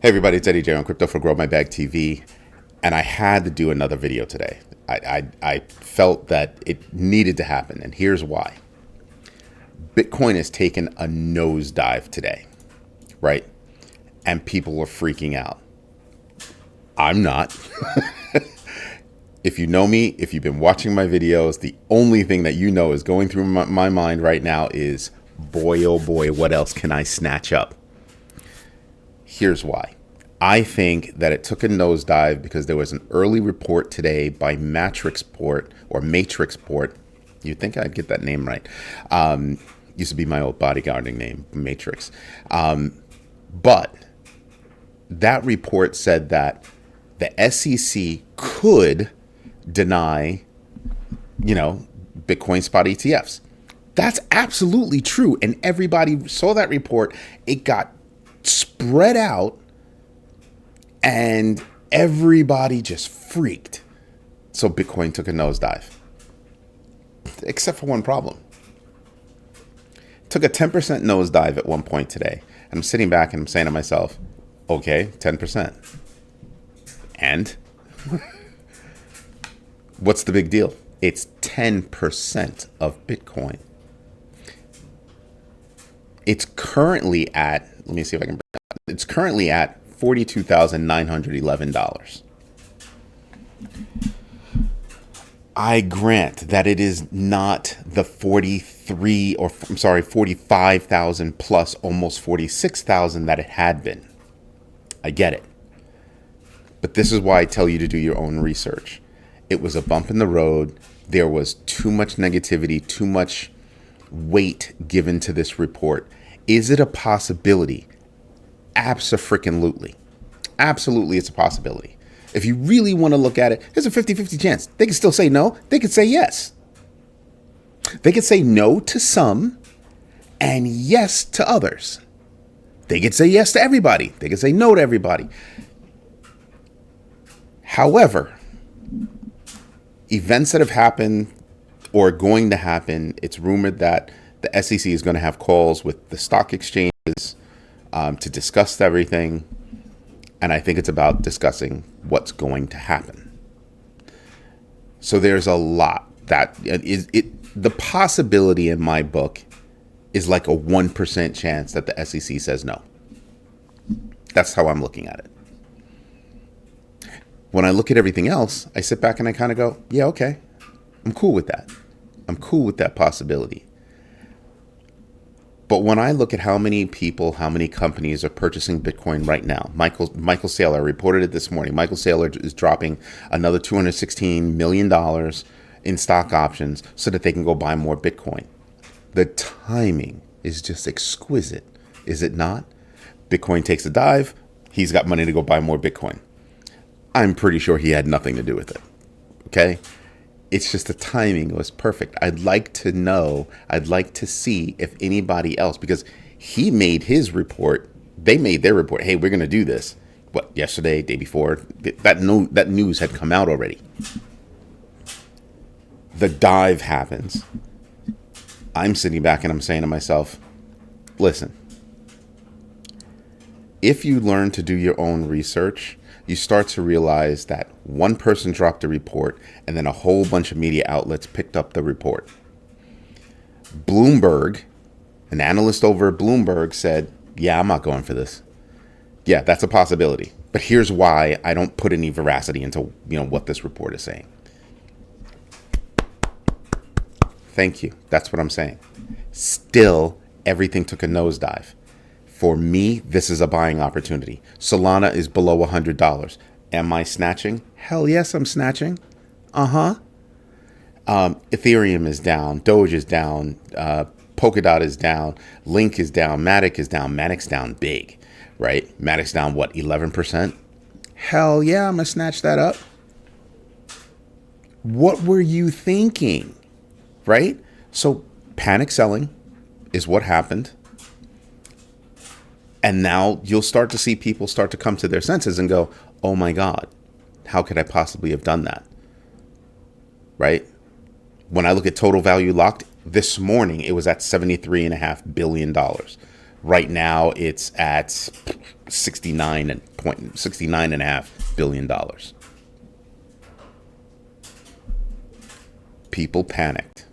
Hey everybody, it's Eddie J on Crypto for Grow My Bag TV, and I had to do another video today. I felt that it needed to happen, and here's why. Bitcoin has taken a nosedive today, right? And people are freaking out. I'm not. If you know me, if you've been watching my videos, the only thing that you know is going through my mind right now is, boy, oh boy, what else can I snatch up? Here's why. I think that it took a nosedive because there was an early report today by Matrixport. You'd think I'd get that name right. Used to be my old bodyguarding name, Matrix. But that report said that the SEC could deny, Bitcoin spot ETFs. That's absolutely true. And everybody saw that report. It got spread out and everybody just freaked. So Bitcoin took a nosedive, except for one problem. Took a 10% nosedive at one point today. And I'm sitting back and I'm saying to myself, okay, 10%. And what's the big deal? It's 10% of Bitcoin. It's currently at, let me see if I can, it's currently at $42,911. I grant that it is not the 45,000 plus almost 46,000 that it had been. I get it. But this is why I tell you to do your own research. It was a bump in the road. There was too much negativity, too much weight given to this report. Is it a possibility? Abso-freaking-lutely. Absolutely, it's a possibility. If you really want to look at it, there's a 50-50 chance. They could still say no. They could say yes. They could say no to some and yes to others. They could say yes to everybody. They could say no to everybody. However, events that have happened or are going to happen, it's rumored that the SEC is going to have calls with the stock exchanges to discuss everything. And I think it's about discussing what's going to happen. So there's a lot that is the possibility in my book is like a 1% chance that the SEC says no. That's how I'm looking at it. When I look at everything else, I sit back and I kind of go, yeah, okay, I'm cool with that. I'm cool with that possibility. But when I look at how many people, how many companies are purchasing Bitcoin right now, Michael Saylor reported it this morning. Michael Saylor is dropping another $216 million in stock options so that they can go buy more Bitcoin. The timing is just exquisite, is it not? Bitcoin takes a dive. He's got money to go buy more Bitcoin. I'm pretty sure he had nothing to do with it. Okay? It's just the timing was perfect. I'd like to know, I'd like to see if anybody else, because he made his report, they made their report, hey, we're going to do this. What, yesterday, day before? That news had come out already. The dive happens. I'm sitting back and I'm saying to myself, listen, if you learn to do your own research, you start to realize that one person dropped a report and then a whole bunch of media outlets picked up the report. Bloomberg, an analyst over at Bloomberg said, yeah, I'm not going for this. Yeah, that's a possibility. But here's why I don't put any veracity into, what this report is saying. Thank you. That's what I'm saying. Still, everything took a nosedive. For me, this is a buying opportunity. Solana is below $100. Am I snatching? Hell yes, I'm snatching. Ethereum is down. Doge is down. Polkadot is down. Link is down. Matic is down. Matic's down big, right? Matic's down, 11%? Hell yeah, I'm going to snatch that up. What were you thinking, right? So panic selling is what happened. And now you'll start to see people start to come to their senses and go, oh my God, how could I possibly have done that? Right? When I look at total value locked this morning, it was at $73.5 billion. Right now, it's at 69.5 billion dollars. People panicked.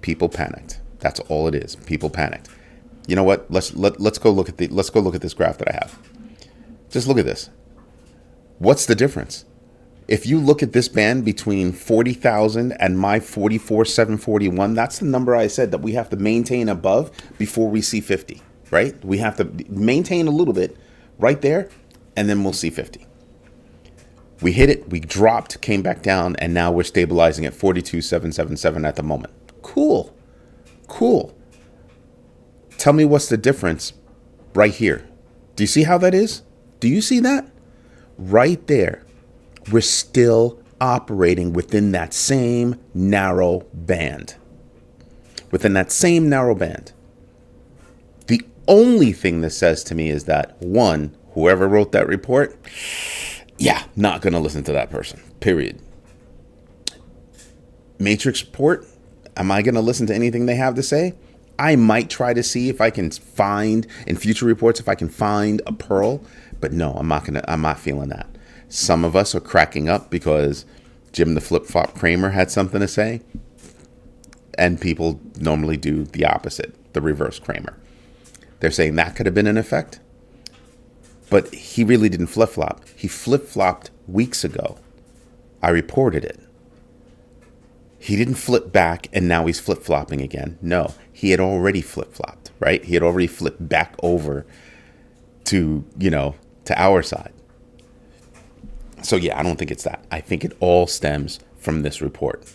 People panicked. That's all it is. People panicked. You know what? Let's go look at this graph that I have. Just look at this. What's the difference? If you look at this band between 40,000 and my 44,741, that's the number I said that we have to maintain above before we see 50, right? We have to maintain a little bit right there, and then we'll see 50. We hit it, we dropped, came back down, and now we're stabilizing at 42,777 at the moment. Cool. Tell me what's the difference right here. Do you see how that is? Do you see that? Right there. We're still operating within that same narrow band. The only thing this says to me is that, one, whoever wrote that report, not going to listen to that person, period. Matrix report, am I going to listen to anything they have to say? I might try to see if I can find, in future reports, if I can find a pearl, but no, I'm not feeling that. Some of us are cracking up because Jim the Flip-Flop Cramer had something to say, and people normally do the opposite, the reverse Cramer. They're saying that could have been an effect, but he really didn't flip-flop. He flip-flopped weeks ago. I reported it. He didn't flip back and now he's flip-flopping again. No, he had already flip-flopped, right? He had already flipped back over to our side. So I don't think it's that. I think it all stems from this report.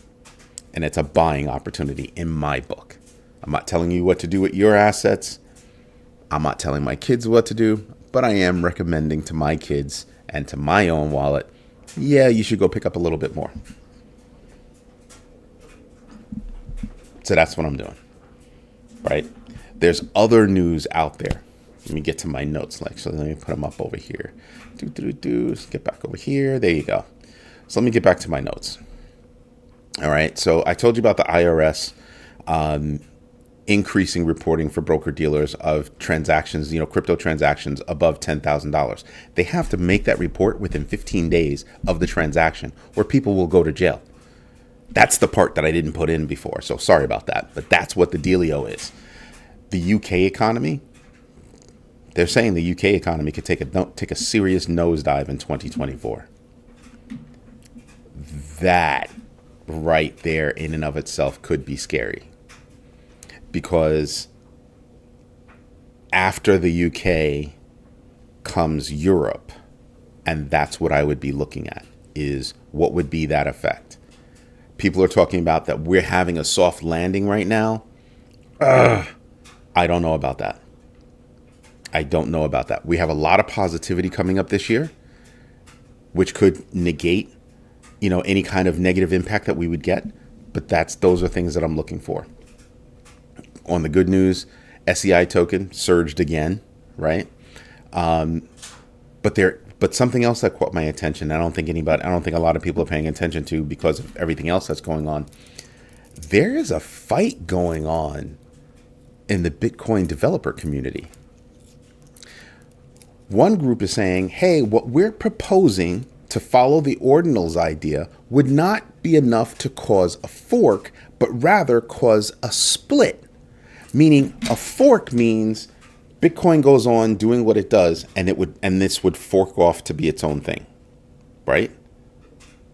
And it's a buying opportunity in my book. I'm not telling you what to do with your assets. I'm not telling my kids what to do. But I am recommending to my kids and to my own wallet, you should go pick up a little bit more. So that's what I'm doing. Right? There's other news out there. Let me get to my notes. So let me put them up over here. Get back over here. There you go. So let me get back to my notes. All right. So I told you about the IRS increasing reporting for broker dealers of transactions, crypto transactions above $10,000. They have to make that report within 15 days of the transaction, or people will go to jail. That's the part that I didn't put in before. So sorry about that. But that's what the dealio is. The UK economy. They're saying the UK economy could take a serious nosedive in 2024. That right there in and of itself could be scary. Because after the UK comes Europe. And that's what I would be looking at, is what would be that effect. People are talking about that we're having a soft landing right now. I don't know about that. We have a lot of positivity coming up this year, which could negate, any kind of negative impact that we would get. But those are things that I'm looking for. On the good news, SEI token surged again, right? But something else that caught my attention, I don't think a lot of people are paying attention to because of everything else that's going on. There is a fight going on in the Bitcoin developer community. One group is saying, hey, what we're proposing to follow the ordinals idea would not be enough to cause a fork, but rather cause a split. Meaning a fork means Bitcoin goes on doing what it does, and this would fork off to be its own thing, right?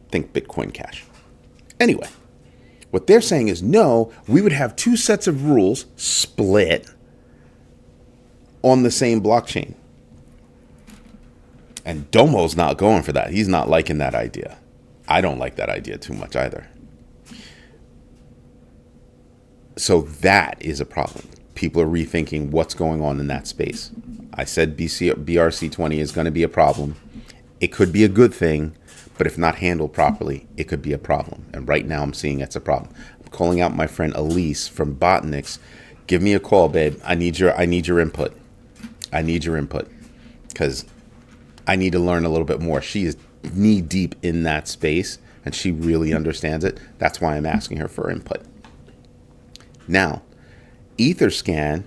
Think Bitcoin Cash. Anyway, what they're saying is no, we would have two sets of rules split on the same blockchain. And Domo's not going for that. He's not liking that idea. I don't like that idea too much either. So that is a problem. People are rethinking what's going on in that space. I said BRC20 is going to be a problem. It could be a good thing, but if not handled properly, it could be a problem. And right now I'm seeing it's a problem. I'm calling out my friend Elise from Botanics. Give me a call, babe. I need your input. Because I need to learn a little bit more. She is knee deep in that space and she really understands it. That's why I'm asking her for input. Now, Etherscan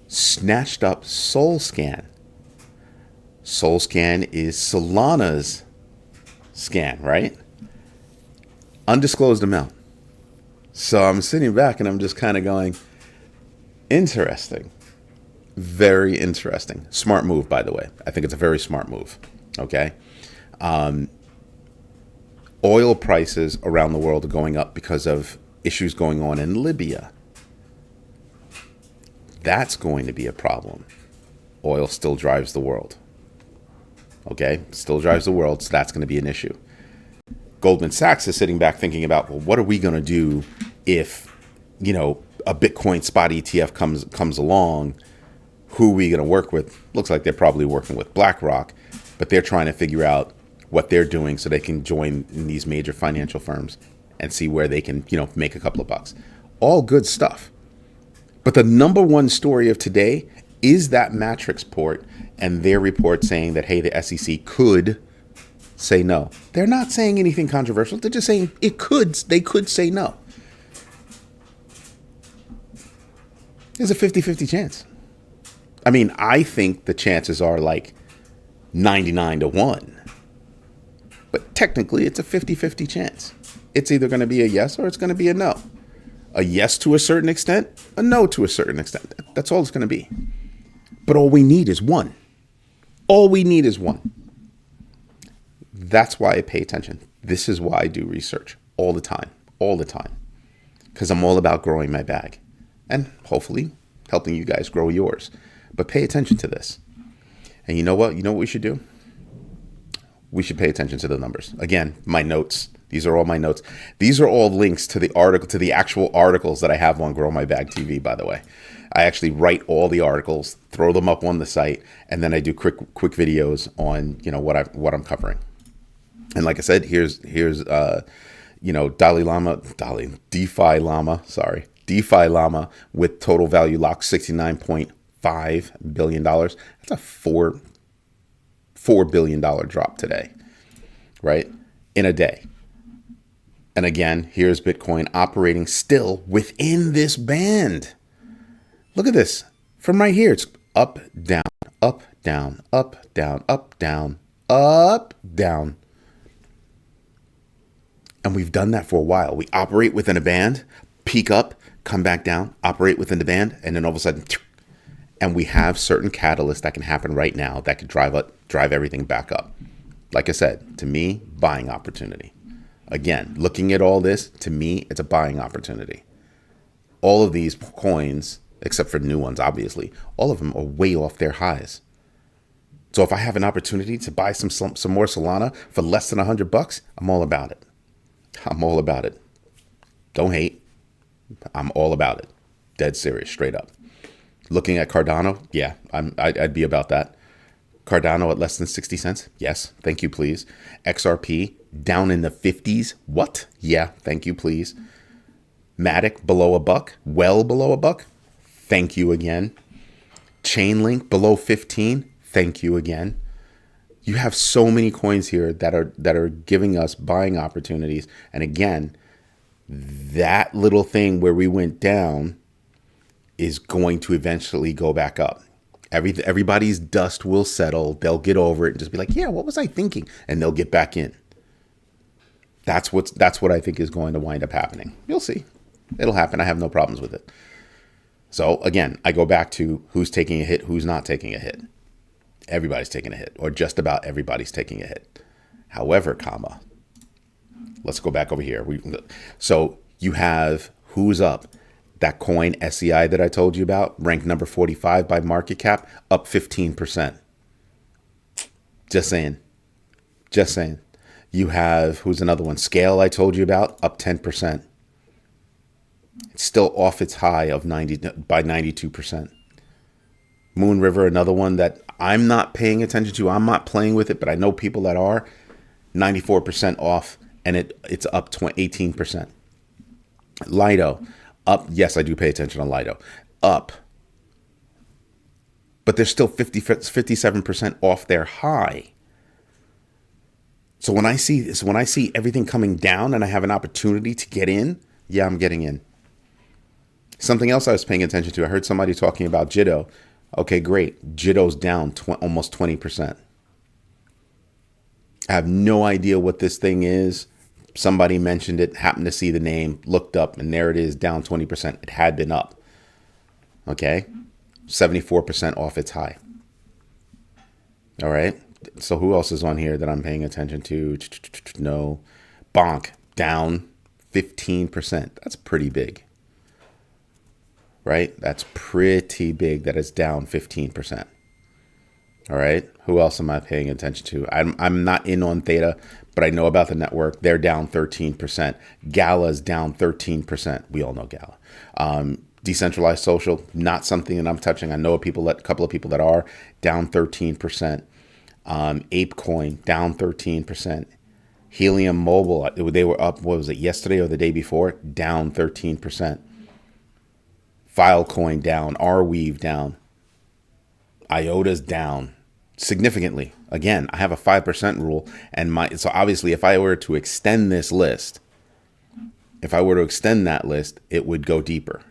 snatched up SolScan. SolScan is Solana's scan, right? Undisclosed amount. So I'm sitting back and I'm just kind of going, interesting. Very interesting. Smart move, by the way. I think it's a very smart move. Okay. Oil prices around the world are going up because of issues going on in Libya. That's going to be a problem. Oil still drives the world. Okay. Still drives the world. So that's going to be an issue. Goldman Sachs is sitting back thinking about, well, what are we going to do if, a Bitcoin spot ETF comes along? Who are we going to work with? Looks like they're probably working with BlackRock, but they're trying to figure out what they're doing so they can join in these major financial firms and see where they can, make a couple of bucks. All good stuff. But the number one story of today is that Matrix report and their report saying that, hey, the SEC could say no. They're not saying anything controversial. They're just saying they could say no. There's a 50-50 chance. I mean, I think the chances are like 99-1. But technically, it's a 50-50 chance. It's either going to be a yes or it's going to be a no. A yes to a certain extent, a no to a certain extent. That's all it's going to be. But all we need is one. All we need is one. That's why I pay attention. This is why I do research all the time. Because I'm all about growing my bag and hopefully helping you guys grow yours. But pay attention to this. And you know what? You know what we should do? We should pay attention to the numbers. Again, my notes. These are all my notes. These are all links to the article, to the actual articles that I have on Grow My Bag TV, by the way. I actually write all the articles, throw them up on the site, and then I do quick videos on, what I'm covering. And like I said, here's DeFi Llama with total value locked $69.5 billion. That's a $4 billion drop today, right? In a day. And again, here's Bitcoin operating still within this band. Look at this. From right here, it's up, down, up, down, up, down, up, down, up, down. And we've done that for a while. We operate within a band, peak up, come back down, operate within the band, and then all of a sudden, and we have certain catalysts that can happen right now that could drive everything back up. Like I said, to me, buying opportunity. Again, looking at all this, to me, it's a buying opportunity. All of these coins, except for new ones, obviously, all of them are way off their highs. So if I have an opportunity to buy some more Solana for less than $100, I'm all about it. I'm all about it. Don't hate. I'm all about it. Dead serious, straight up. Looking at Cardano, yeah, I'd be about that. Cardano at less than 60 cents? Yes, thank you, please. XRP down in the 50s? What? Yeah, thank you, please. Matic below $1, well below $1? Thank you again. Chainlink below 15? Thank you again. You have so many coins here that are giving us buying opportunities. And again, that little thing where we went down is going to eventually go back up. Everybody's dust will settle. They'll get over it and just be like, yeah, what was I thinking? And they'll get back in. That's what I think is going to wind up happening. You'll see. It'll happen. I have no problems with it. So again, I go back to who's taking a hit, who's not taking a hit. Everybody's taking a hit, or just about everybody's taking a hit. However, let's go back over here. So you have who's up. That coin SEI that I told you about, ranked number 45 by market cap, up 15%. Just saying. You have, who's another one? Scale I told you about, up 10%. It's still off its high of 92%. Moon River, another one that I'm not paying attention to. I'm not playing with it, but I know people that are. 94% off, and it's up 18%. Lido, up. Yes, I do pay attention on Lido. Up. But they're still 57% off their high. So when I see everything coming down and I have an opportunity to get in, yeah, I'm getting in. Something else I was paying attention to, I heard somebody talking about JITO. Okay, great. JITO's down almost 20%. I have no idea what this thing is. Somebody mentioned it, happened to see the name, looked up, and there it is, down 20%. It had been up. Okay? 74% off its high. All right? So who else is on here that I'm paying attention to? No. Bonk, down 15%. That's pretty big. Right? That's pretty big that it's down 15%. All right. Who else am I paying attention to? I'm not in on Theta, but I know about the network. They're down 13%. Gala's down 13%. We all know Gala. Decentralized social, not something that I'm touching. I know a couple of people that are down 13%. ApeCoin down 13%. Helium Mobile, they were up, what was it, yesterday or the day before? Down 13%. Filecoin down. Arweave down. IOTA's down significantly. Again, I have a 5% rule, and so obviously if I were to extend this list, it would go deeper.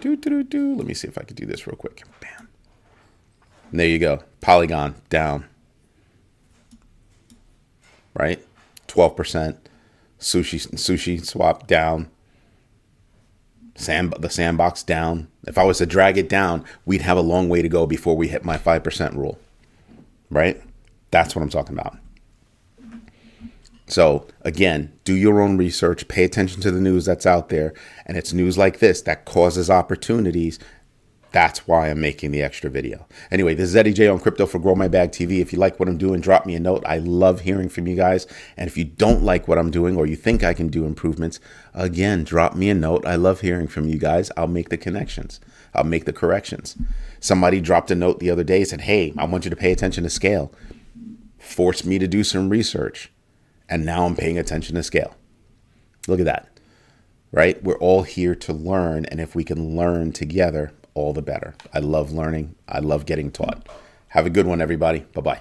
Let me see if I could do this real quick. Bam. And there you go. Polygon down. Right? 12%. Sushi swap down. The sandbox down. If I was to drag it down, we'd have a long way to go before we hit my 5% rule. Right? That's what I'm talking about. So again, do your own research, pay attention to the news that's out there, and it's news like this that causes opportunities. That's why I'm making the extra video. Anyway, this is Eddie J on Crypto for Grow My Bag TV. If you like what I'm doing, drop me a note. I love hearing from you guys. And if you don't like what I'm doing or you think I can do improvements, again, drop me a note. I love hearing from you guys. I'll make the connections. I'll make the corrections. Somebody dropped a note the other day, said, hey, I want you to pay attention to scale. Forced me to do some research. And now I'm paying attention to scale. Look at that. Right? We're all here to learn. And if we can learn together, all the better. I love learning. I love getting taught. Have a good one, everybody. Bye-bye.